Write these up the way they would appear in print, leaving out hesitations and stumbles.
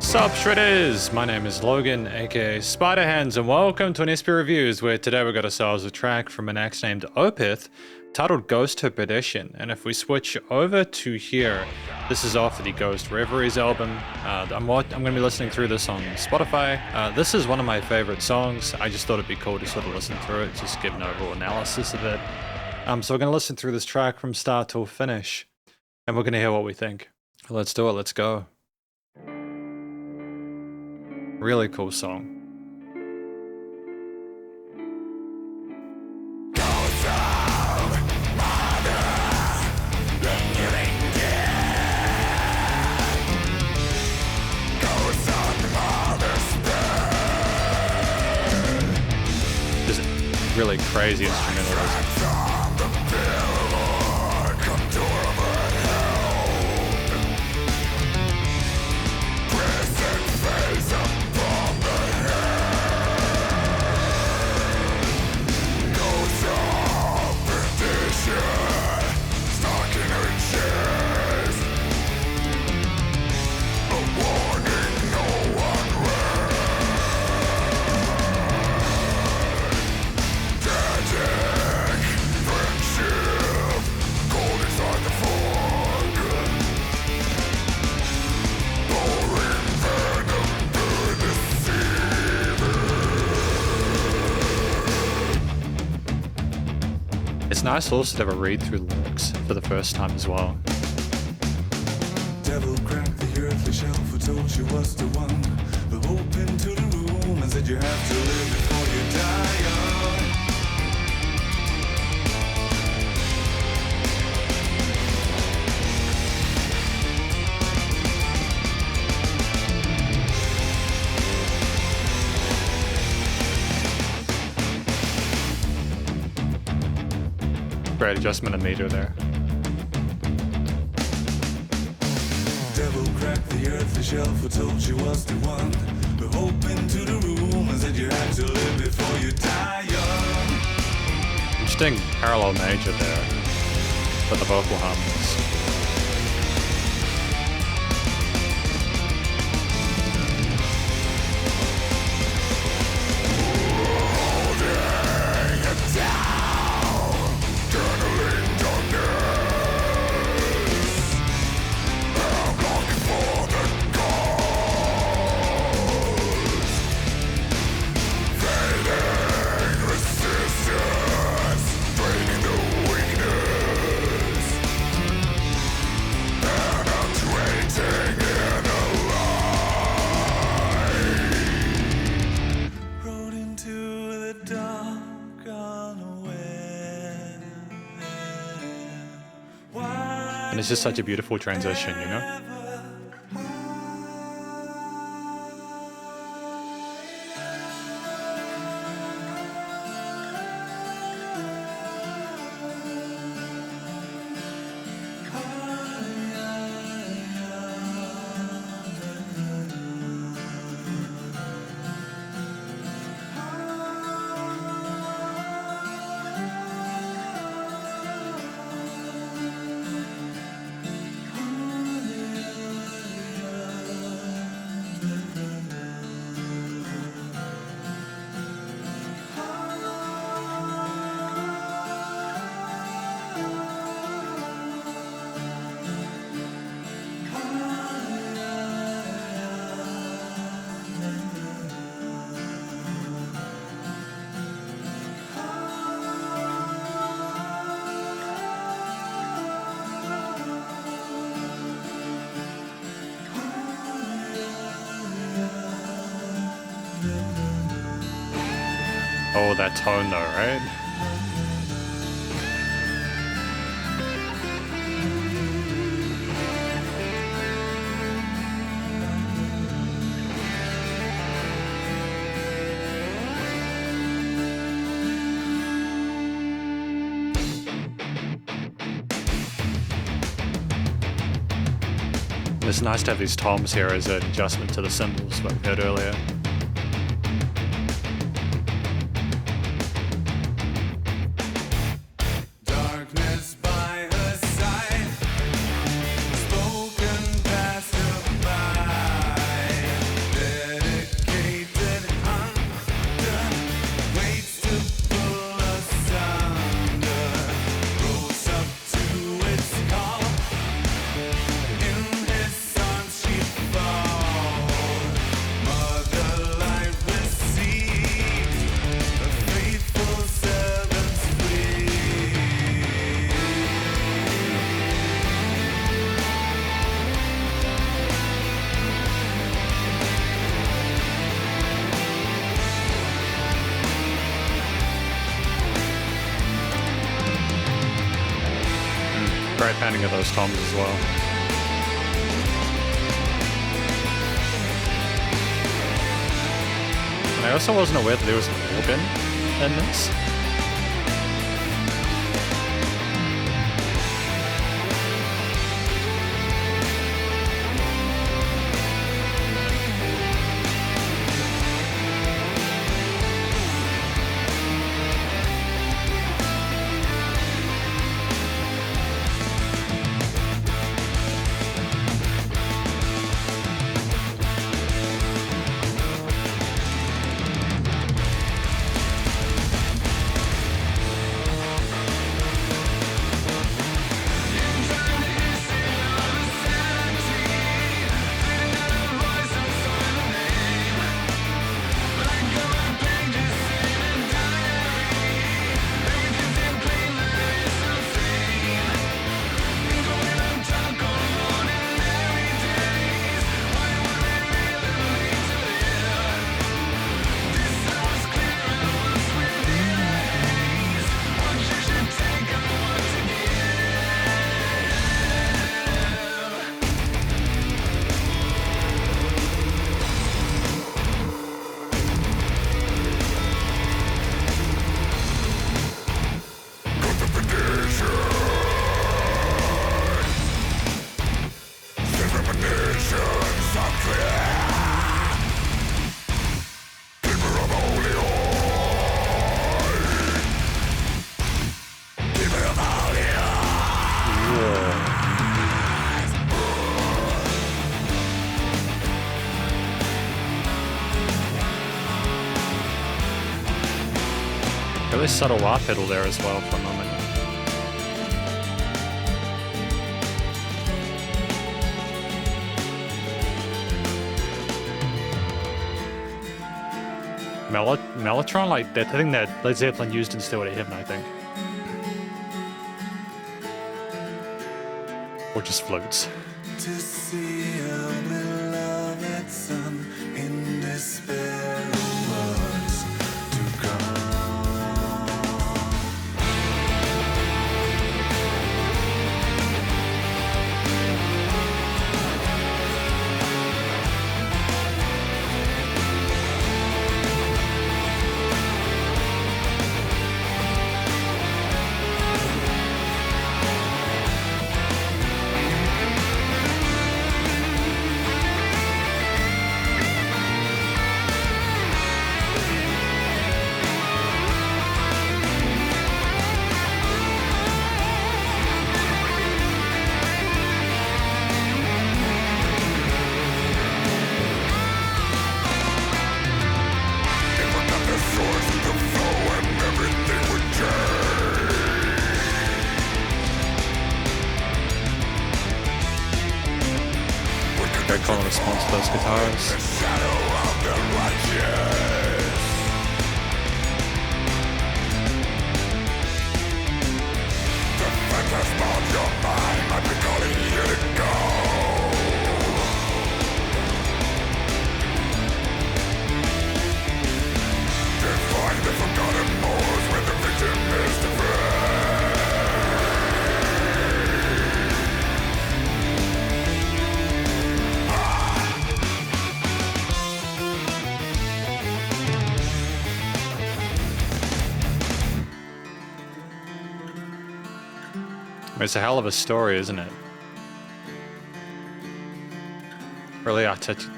Sup Shredders! My name is Logan, aka Spiderhands, and welcome to an SP Reviews, where today we got ourselves a track from an act named Opeth, titled Ghost to Perdition. And if we switch over to here, this is off the Ghost Reveries album. I'm going to be listening through this on Spotify. This is one of my favorite songs. I just thought it'd be cool to sort of listen through it, just give an overall analysis of it. So we're going to listen through this track from start till finish, and we're going to hear what we think. Let's do it, let's go. Really cool song. Just really crazy instrumentalism. It's nice also to have a read through lyrics for the first time as well. Devil cracked the earthly shelf who told she was the one. The hope into the room and said you have to live before you die young. Great adjustment of meter there. Devil cracked the earthly shelf who told she was the one. The hope into the room and said you have to live before you die young. Interesting parallel major there for the vocal harmonies. And it's just such a beautiful transition, you know? Oh, that tone though, right? It's nice to have these toms here as an adjustment to the cymbals like we heard earlier. Darkness by her side, spoken passerby. Great painting of those toms as well. And I also wasn't aware that there was an organ in this. Really subtle wah pedal there as well for a moment. Mellotron, like that thing that Led Zeppelin used in Stairway to Heaven, I think. Or just flutes. To see a beloved son in despair of what's to come. Great call and response to those guitars. It's a hell of a story, isn't it? Really articulate.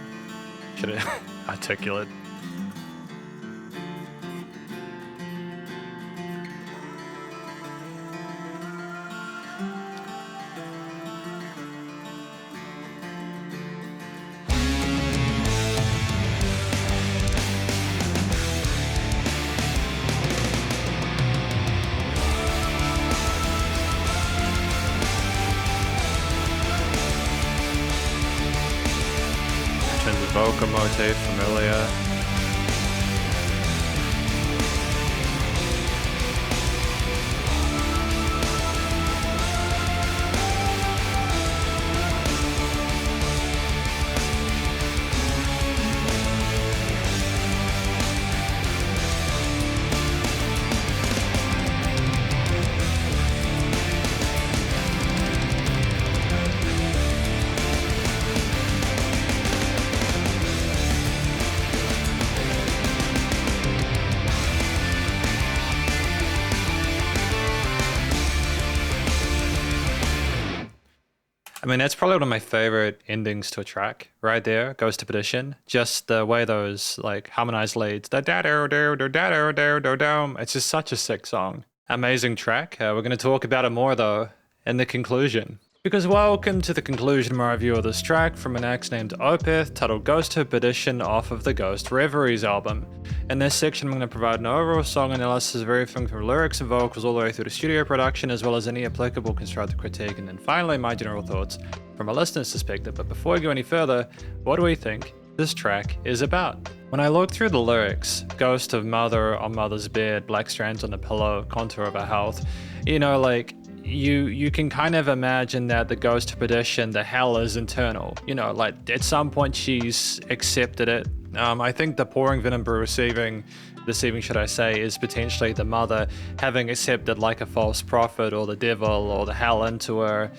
Vocal motif familiar. I mean, that's probably one of my favorite endings to a track right there, Goes to Perdition. Just the way those like harmonized leads, it's just such a sick song. Amazing track. We're going to talk about it more though in the conclusion. Because welcome to the conclusion of my review of this track from an act named Opeth, titled Ghost to Perdition off of the Ghost Reveries album. In this section, I'm going to provide an overall song analysis of everything from lyrics and vocals all the way through to studio production, as well as any applicable constructive critique, and then finally my general thoughts from a listener's perspective. But before we go any further, what do we think this track is about? When I look through the lyrics, ghost of mother on mother's bed, black strands on the pillow, contour of her health, you know, like, you can kind of imagine that the ghost to perdition, the hell is internal. You know, like at some point she's accepted it. I think the pouring venom receiving, should I say, is potentially the mother having accepted like a false prophet or the devil or the hell into her.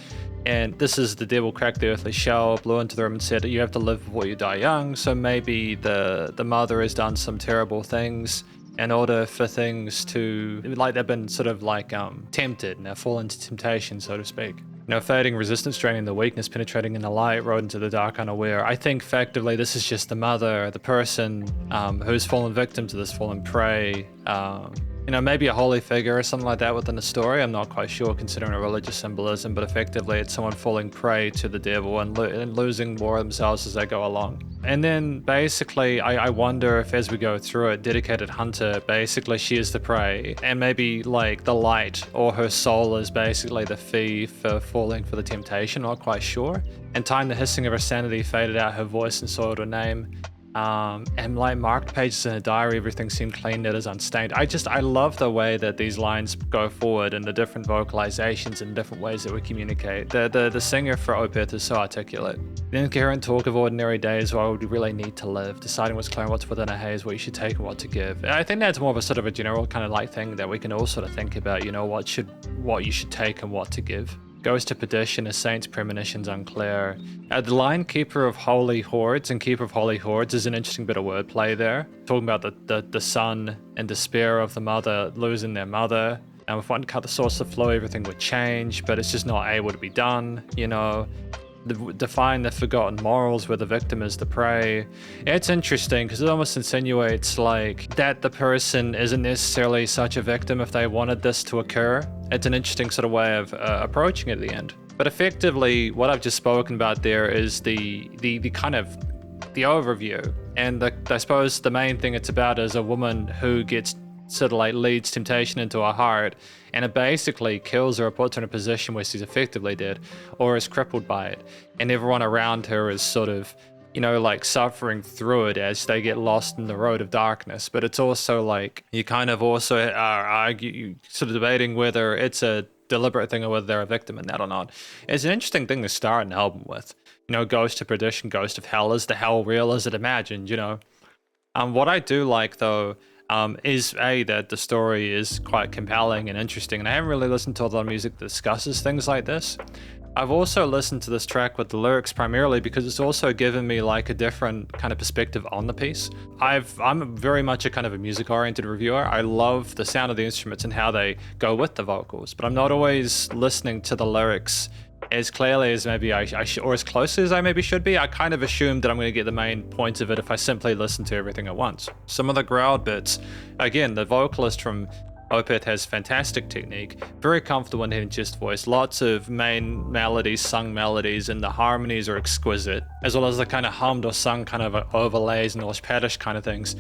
And this is the devil cracked the earthly shell, blew into the room and said that you have to live before you die young. So maybe the mother has done some terrible things in order for things to, like they've been sort of like tempted and fall into temptation, so to speak. You know, fading resistance, draining the weakness, penetrating in the light, rode into the dark unaware. I think effectively this is just the mother, the person who's fallen victim to this fallen prey. You know, maybe a holy figure or something like that within the story. I'm not quite sure considering a religious symbolism, but effectively it's someone falling prey to the devil and losing more of themselves as they go along. And then basically, I wonder if as we go through it, dedicated hunter, basically she is the prey, and maybe like the light or her soul is basically the fee for falling for the temptation, not quite sure. And time the hissing of her sanity faded out her voice and soiled her name. And like marked pages in a diary, everything seemed clean, it is unstained. I love the way that these lines go forward and the different vocalizations and different ways that we communicate. The singer for Opeth is so articulate. The incoherent talk of ordinary days, why would we really need to live? Deciding what's clear and what's within a haze, what you should take and what to give. And I think that's more of a sort of a general kind of like thing that we can all sort of think about, you know, what you should take and what to give. Goes to perdition, a saint's premonitions unclear. The line keeper of holy hordes and keeper of holy hordes is an interesting bit of wordplay there. Talking about the son and despair of the mother losing their mother. And if one cut the source of flow, everything would change, but it's just not able to be done, you know. Define the forgotten morals where the victim is the prey. It's interesting because it almost insinuates like that the person isn't necessarily such a victim if they wanted this to occur. It's an interesting sort of way of approaching it at the end. But effectively, what I've just spoken about there is the kind of the overview. And I suppose the main thing it's about is a woman who gets sort of like leads temptation into her heart, and it basically kills her or puts her in a position where she's effectively dead or is crippled by it, and everyone around her is sort of, you know, like suffering through it as they get lost in the road of darkness. But it's also like you kind of also are sort of debating whether it's a deliberate thing or whether they're a victim in that or not. It's an interesting thing to start an album with, you know. Ghost to perdition, ghost of hell. Is the hell real? Is it imagined? You know. What I do like though is that the story is quite compelling and interesting, and I haven't really listened to a lot of music that discusses things like this. I've also listened to this track with the lyrics primarily because it's also given me like a different kind of perspective on the piece. I'm very much a kind of a music-oriented reviewer. I love the sound of the instruments and how they go with the vocals, but I'm not always listening to the lyrics as clearly as maybe I should, or as close as I maybe should be. I kind of assumed that I'm going to get the main points of it if I simply listen to everything at once. Some of the growled bits, again, the vocalist from Opeth has fantastic technique, very comfortable in his just voice, lots of main melodies, sung melodies, and the harmonies are exquisite, as well as the kind of hummed or sung kind of overlays and Norse-Paddish kind of things.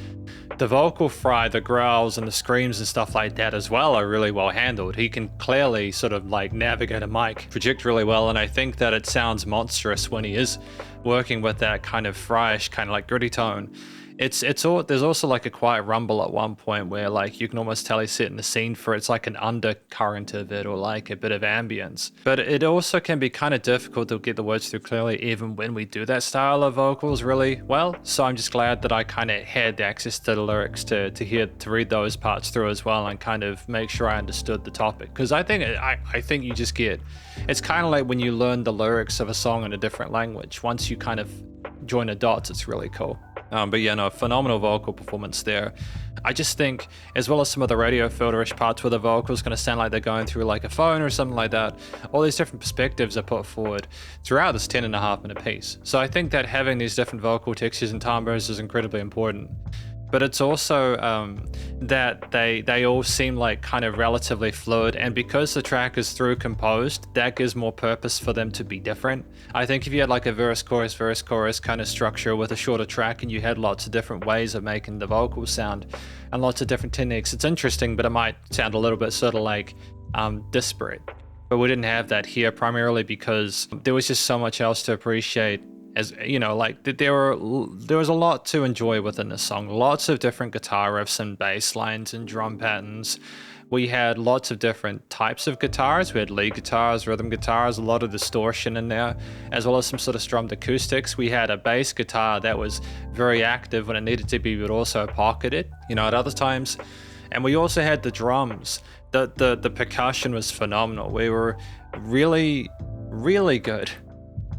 The vocal fry, the growls and the screams and stuff like that as well are really well handled. He can clearly sort of like navigate a mic, project really well, and I think that it sounds monstrous when he is working with that kind of fryish, kind of like gritty tone. There's also like a quiet rumble at one point where like you can almost tell he's setting the scene for it's like an undercurrent of it or like a bit of ambience. But it also can be kind of difficult to get the words through clearly even when we do that style of vocals really well. So I'm just glad that I kind of had access to the lyrics to read those parts through as well and kind of make sure I understood the topic. Because I think you just get, it's kind of like when you learn the lyrics of a song in a different language. Once you kind of join the dots, it's really cool. But yeah, no, phenomenal vocal performance there. I just think, as well as some of the radio filterish parts where the vocal's going to sound like they're going through like a phone or something like that, all these different perspectives are put forward throughout this 10.5-minute piece. So I think that having these different vocal textures and timbres is incredibly important. But it's also that they all seem like kind of relatively fluid, and because the track is through composed, that gives more purpose for them to be different. I think if you had like a verse chorus kind of structure with a shorter track and you had lots of different ways of making the vocals sound and lots of different techniques, it's interesting, but it might sound a little bit sort of like disparate. But we didn't have that here, primarily because there was just so much else to appreciate. As you know, like there was a lot to enjoy within this song. Lots of different guitar riffs and bass lines and drum patterns. We had lots of different types of guitars. We had lead guitars, rhythm guitars, a lot of distortion in there, as well as some sort of strummed acoustics. We had a bass guitar that was very active when it needed to be, but also pocketed, you know, at other times. And we also had the drums. The percussion was phenomenal. We were really, really good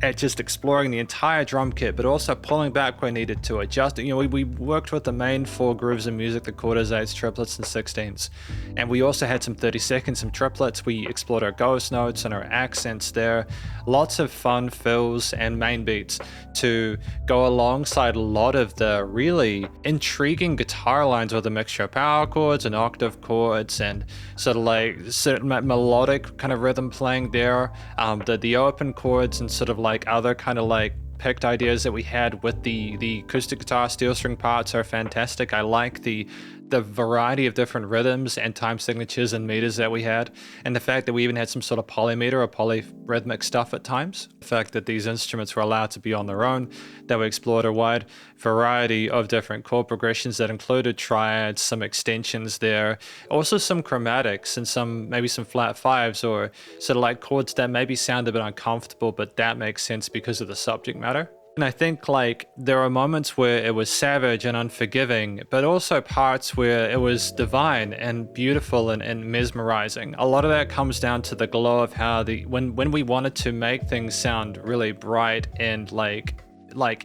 at just exploring the entire drum kit, but also pulling back where needed to adjust. You know, we worked with the main 4 grooves of music, the quarters, eighths, triplets, and sixteenths. And we also had some 32nds, some triplets. We explored our ghost notes and our accents there. Lots of fun fills and main beats to go alongside a lot of the really intriguing guitar lines with a mixture of power chords and octave chords and sort of like certain melodic kind of rhythm playing there. The open chords and sort of like other kind of like picked ideas that we had with the acoustic guitar steel string parts are fantastic. I like the variety of different rhythms and time signatures and meters that we had, and the fact that we even had some sort of polymeter or polyrhythmic stuff at times. The fact that these instruments were allowed to be on their own, that we explored a wide variety of different chord progressions that included triads, some extensions there, also some chromatics and maybe some flat fives or sort of like chords that maybe sound a bit uncomfortable, but that makes sense because of the subject matter. And I think like there are moments where it was savage and unforgiving, but also parts where it was divine and beautiful and mesmerizing. A lot of that comes down to the glow of how when we wanted to make things sound really bright and like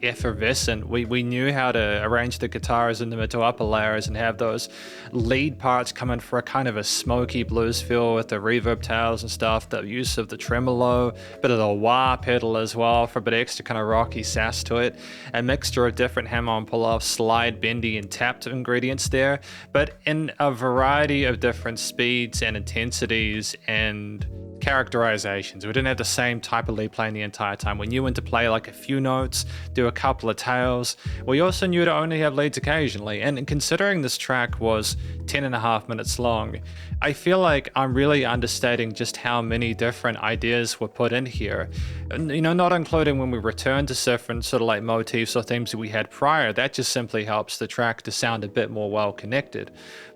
effervescent, we knew how to arrange the guitars in the mid to upper layers and have those lead parts come in for a kind of a smoky blues feel with the reverb tails and stuff, the use of the tremolo, bit of the wah pedal as well for a bit extra kind of rocky sass to it, a mixture of different hammer-on pull-off, slide, bendy, and tapped ingredients there, but in a variety of different speeds and intensities and characterizations. We didn't have the same type of lead playing the entire time. We knew when to play like a few notes, do a couple of tails. We also knew to only have leads occasionally. And considering this track was 10.5 minutes long, I feel like I'm really understating just how many different ideas were put in here. And, you know, not including when we return to different sort of like motifs or themes that we had prior. That just simply helps the track to sound a bit more well connected.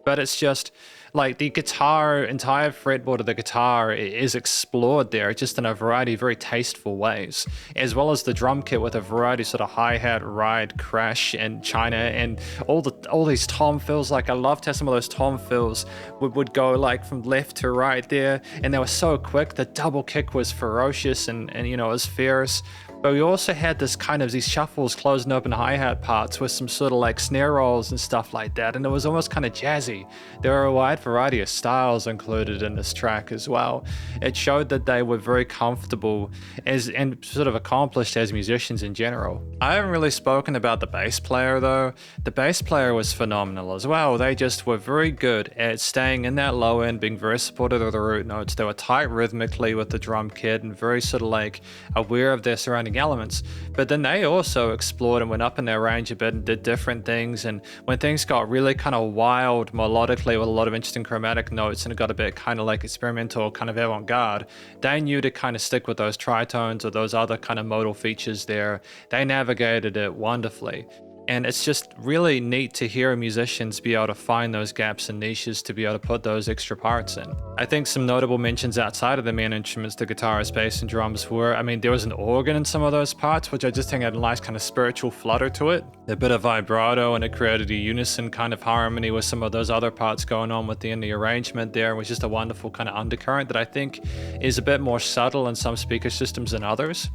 But it's just like the entire fretboard of the guitar is explored there just in a variety of very tasteful ways, as well as the drum kit with a variety of sort of hi-hat, ride, crash, and china, and all these tom fills. Like I loved how some of those tom fills would go like from left to right there, and they were so quick. The double kick was ferocious and you know, it was fierce. But we also had these shuffles, closing open hi-hat parts with some sort of like snare rolls and stuff like that, and it was almost kind of jazzy. There were a wide variety of styles included in this track as well. It showed that they were very comfortable and sort of accomplished as musicians in general. I haven't really spoken about the bass player though. The bass player was phenomenal as well. They just were very good at staying in that low end, being very supportive of the root notes. They were tight rhythmically with the drum kit and very sort of like aware of their surrounding elements, but then they also explored and went up in their range a bit and did different things. And when things got really kind of wild melodically with a lot of interesting chromatic notes and it got a bit kind of like experimental, kind of avant-garde, they knew to kind of stick with those tritones or those other kind of modal features there. They navigated it wonderfully. And it's just really neat to hear musicians be able to find those gaps and niches to be able to put those extra parts in. I think some notable mentions outside of the main instruments, the guitarist, bass, and drums were, I mean, there was an organ in some of those parts, which I just think had a nice kind of spiritual flutter to it. a bit of vibrato, and it created a unison kind of harmony with some of those other parts going on within the arrangement there. It was just a wonderful kind of undercurrent that I think is a bit more subtle in some speaker systems than others.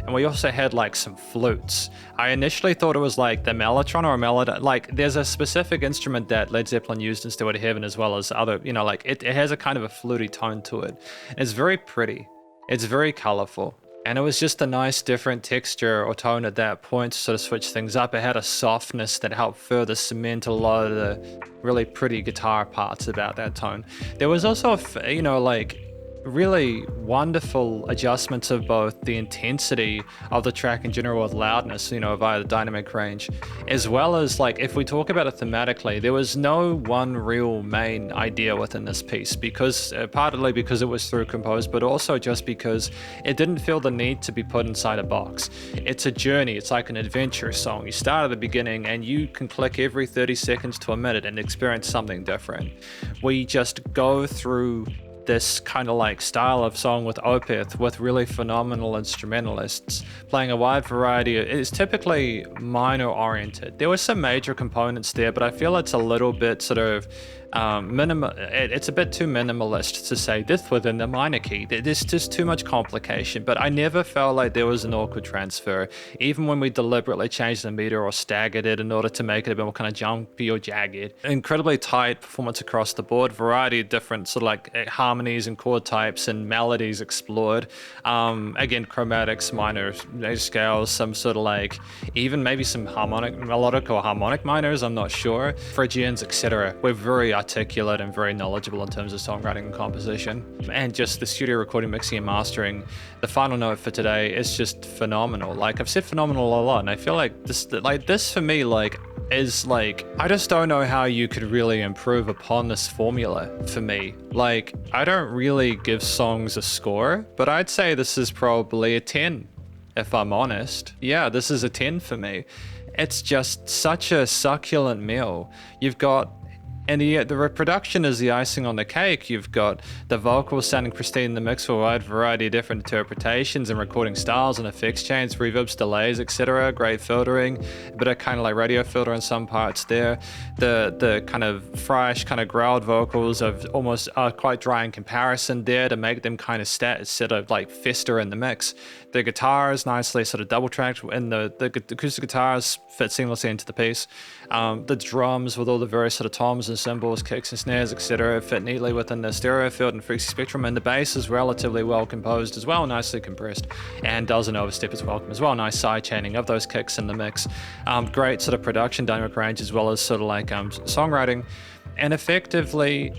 And we also had like some flutes. I initially thought it was like the mellotron or a melody. Like there's a specific instrument that Led Zeppelin used in Stairway to Heaven, as well as other, you know, like it has a kind of a fluty tone to it. It's very pretty. It's very colorful. And it was just a nice different texture or tone at that point to sort of switch things up. It had a softness that helped further cement a lot of the really pretty guitar parts about that tone. There was also, you know, like really wonderful adjustments of both the intensity of the track in general with loudness, you know, via the dynamic range, as well as like if we talk about it thematically, there was no one real main idea within this piece, because partly because it was through composed, but also just because it didn't feel the need to be put inside a box. It's a journey. It's like an adventure song. You start at the beginning and you can click every 30 seconds to a minute and experience something different. We just go through this kind of like style of song with Opeth, with really phenomenal instrumentalists playing a wide variety. It's typically minor oriented. There were some major components there, but I feel it's a little bit sort of it's a bit too minimalist to say this within the minor key. There's just too much complication, but I never felt like there was an awkward transfer, even when we deliberately changed the meter or staggered it in order to make it a bit more kind of jumpy or jagged. Incredibly tight performance across the board, variety of different sort of like harmonies and chord types and melodies explored. Again, chromatics, minor scales, some sort of like even maybe some melodic or harmonic minors, I'm not sure. Phrygians, etc. We're very articulate and very knowledgeable in terms of songwriting and composition, and just the studio recording, mixing and mastering. The final note for today is just phenomenal. Like I've said phenomenal a lot, and I feel like this for me is like, I just don't know how you could really improve upon this formula for me. Like I don't really give songs a score, but I'd say this is probably a 10 if I'm honest. Yeah, this is a 10 for me. It's just such a succulent meal. You've got, and the reproduction is the icing on the cake. You've got the vocals sounding pristine in the mix for a wide variety of different interpretations and recording styles and effects chains, reverbs, delays, etc. Great filtering, a bit of kind of like radio filter in some parts there. The kind of fresh, kind of growled vocals of almost quite dry in comparison there to make them kind of sort of like fester in the mix. The guitars nicely sort of double tracked, and the acoustic guitars fit seamlessly into the piece. The drums with all the various sort of toms and cymbals, kicks and snares, etc. fit neatly within the stereo field and frequency spectrum, and the bass is relatively well composed as well, nicely compressed, and doesn't overstep its welcome as well. Nice side chaining of those kicks in the mix. Great sort of production, dynamic range, as well as sort of like songwriting, and effectively,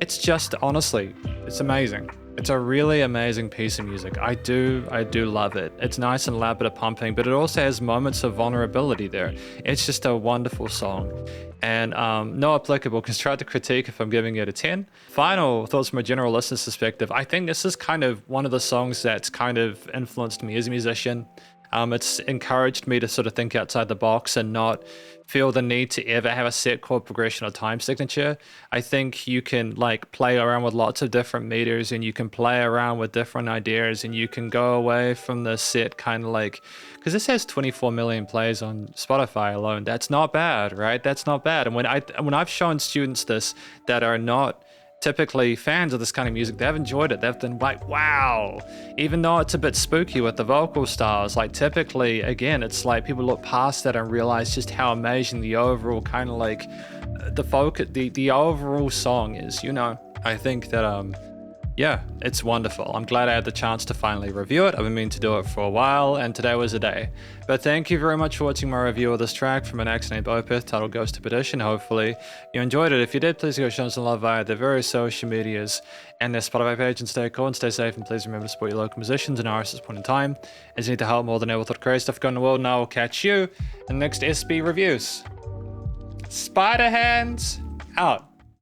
it's just honestly, it's amazing. It's a really amazing piece of music. I do love it. It's nice and loud, bit of pumping, but it also has moments of vulnerability there. It's just a wonderful song. And no applicable constructive critique if I'm giving it a 10. Final thoughts from a general listener's perspective. I think this is kind of one of the songs that's kind of influenced me as a musician. It's encouraged me to sort of think outside the box and not feel the need to ever have a set chord progression or time signature. I think you can like play around with lots of different meters, and you can play around with different ideas, and you can go away from the set kind of like, because this has 24 million plays on Spotify alone. That's not bad, right? That's not bad. And when I've shown students this that are not typically fans of this kind of music, they've enjoyed it. They've been like, wow, even though it's a bit spooky with the vocal styles, like typically, again, it's like people look past that and realize just how amazing the overall kind of like the overall song is, you know. I think that yeah, it's wonderful. I'm glad I had the chance to finally review it. I've been meaning to do it for a while, and today was the day. But thank you very much for watching my review of this track from an act named Opeth titled Ghost to Perdition. Hopefully you enjoyed it. If you did, please go show us some love via their various social medias and their Spotify page, and stay cool and stay safe, and please remember to support your local musicians and artists at this point in time, as you need to help more than ever with the crazy stuff going in the world, and I will catch you in the next SB reviews. Spiderhands out.